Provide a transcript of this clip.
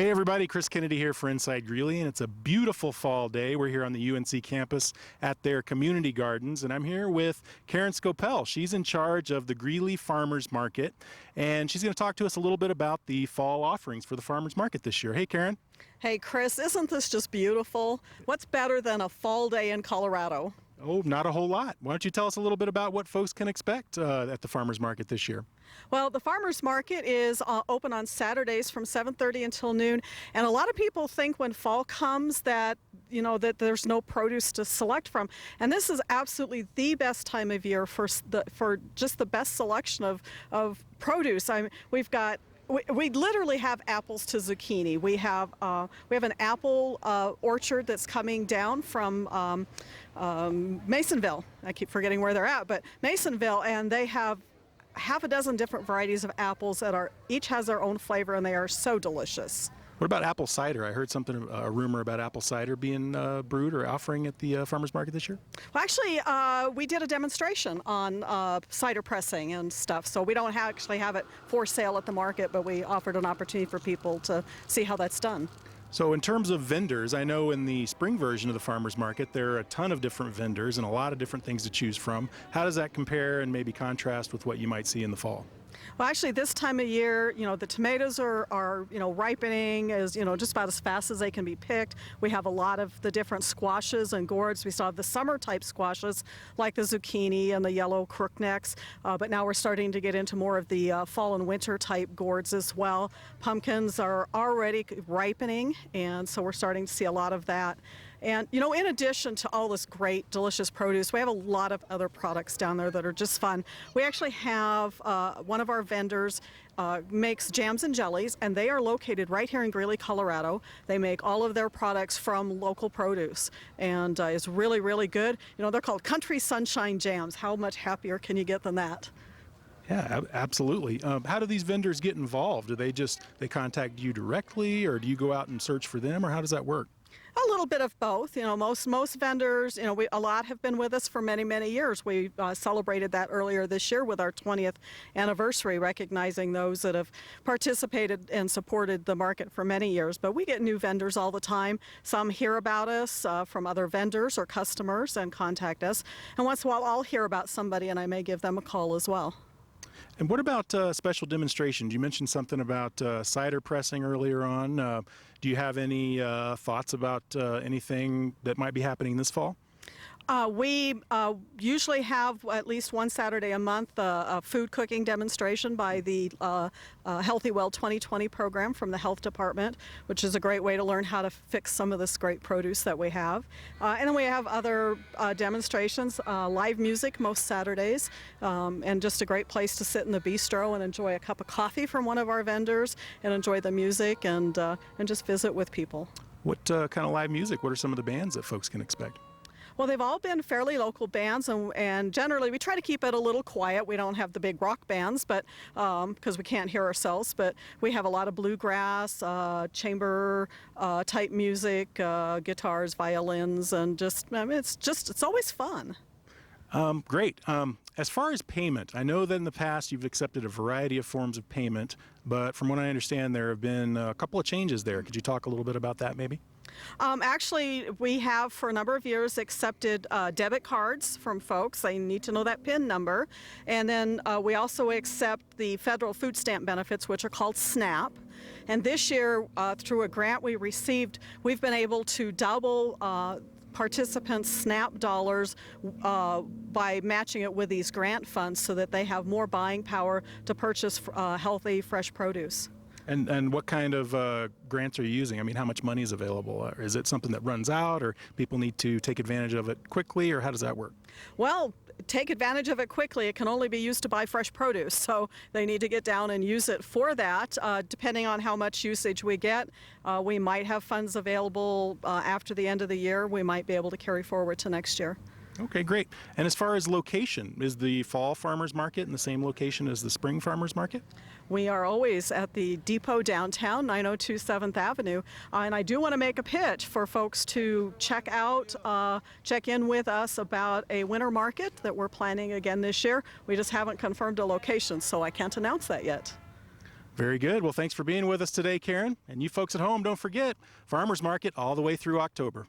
Hey everybody, Chris Kennedy here for Inside Greeley, and it's a beautiful fall day. We're here on the UNC campus at their community gardens, and I'm here with Karen Scopel. She's in charge of the Greeley Farmers Market, and she's going to talk to us a little bit about the fall offerings for the Farmers Market this year. Hey Karen. Hey Chris, isn't this just beautiful? What's better than a fall day in Colorado? Oh, not a whole lot. Why don't you tell us a little bit about what folks can expect at the Farmers Market this year? Well, the Farmers Market is open on Saturdays from 7:30 until noon, and a lot of people think when fall comes that that there's no produce to select from, and this is absolutely the best time of year for just the best selection of produce. We literally have apples to zucchini. We have an apple orchard that's coming down from Masonville. I keep forgetting where they're at, but Masonville, and they have half a dozen different varieties of apples that each has their own flavor, and they are so delicious. What about apple cider? I heard a rumor about apple cider being brewed or offering at the Farmers Market this year. Well, actually, we did a demonstration on cider pressing and stuff, so we don't actually have it for sale at the market, but we offered an opportunity for people to see how that's done. So in terms of vendors, I know in the spring version of the Farmers Market, there are a ton of different vendors and a lot of different things to choose from. How does that compare and maybe contrast with what you might see in the fall? Well, actually, this time of year, the tomatoes are ripening as just about as fast as they can be picked. We have a lot of the different squashes and gourds. We still have the summer type squashes like the zucchini and the yellow crooknecks, but now we're starting to get into more of the fall and winter type gourds as well. Pumpkins are already ripening, and so we're starting to see a lot of that. And in addition to all this great, delicious produce, we have a lot of other products down there that are just fun. We actually have one of our vendors makes jams and jellies, and they are located right here in Greeley, Colorado. They make all of their products from local produce, and it's really, really good. They're called Country Sunshine Jams. How much happier can you get than that? Yeah, absolutely. How do these vendors get involved? Do they contact you directly, or do you go out and search for them, or how does that work? A little bit of both. Most vendors, a lot have been with us for many, many years. We celebrated that earlier this year with our 20th anniversary, recognizing those that have participated and supported the market for many years. But we get new vendors all the time. Some hear about us from other vendors or customers and contact us. And once in a while, I'll hear about somebody and I may give them a call as well. And what about special demonstrations? You mentioned something about cider pressing earlier on. Do you have any thoughts about anything that might be happening this fall? We usually have at least one Saturday a month a food cooking demonstration by the Healthy Well 2020 program from the Health Department, which is a great way to learn how to fix some of this great produce that we have. And then we have other demonstrations, live music most Saturdays, and just a great place to sit in the bistro and enjoy a cup of coffee from one of our vendors and enjoy the music and just visit with people. What kind of live music? What are some of the bands that folks can expect? Well, they've all been fairly local bands, and generally we try to keep it a little quiet. We don't have the big rock bands, but because we can't hear ourselves, but we have a lot of bluegrass, chamber type music, guitars, violins, and it's always fun. Great. As far as payment, I know that in the past you've accepted a variety of forms of payment, but from what I understand, there have been a couple of changes there. Could you talk a little bit about that maybe? Actually, we have for a number of years accepted debit cards from folks. They need to know that PIN number. And then we also accept the federal food stamp benefits, which are called SNAP. And this year, through a grant we received, we've been able to double participants' SNAP dollars by matching it with these grant funds so that they have more buying power to purchase healthy, fresh produce. And what kind of grants are you using? I mean, how much money is available? Is it something that runs out, or people need to take advantage of it quickly, or how does that work? Well, take advantage of it quickly. It can only be used to buy fresh produce, so they need to get down and use it for that. Depending on how much usage we get, we might have funds available after the end of the year. We might be able to carry forward to next year. Okay, great. And as far as location, is the Fall Farmers Market in the same location as the Spring Farmers Market? We are always at the Depot downtown, 902 7th Avenue. And I do want to make a pitch for folks to check in with us about a winter market that we're planning again this year. We just haven't confirmed a location, so I can't announce that yet. Very good. Well, thanks for being with us today, Karen. And you folks at home, don't forget, Farmers Market all the way through October.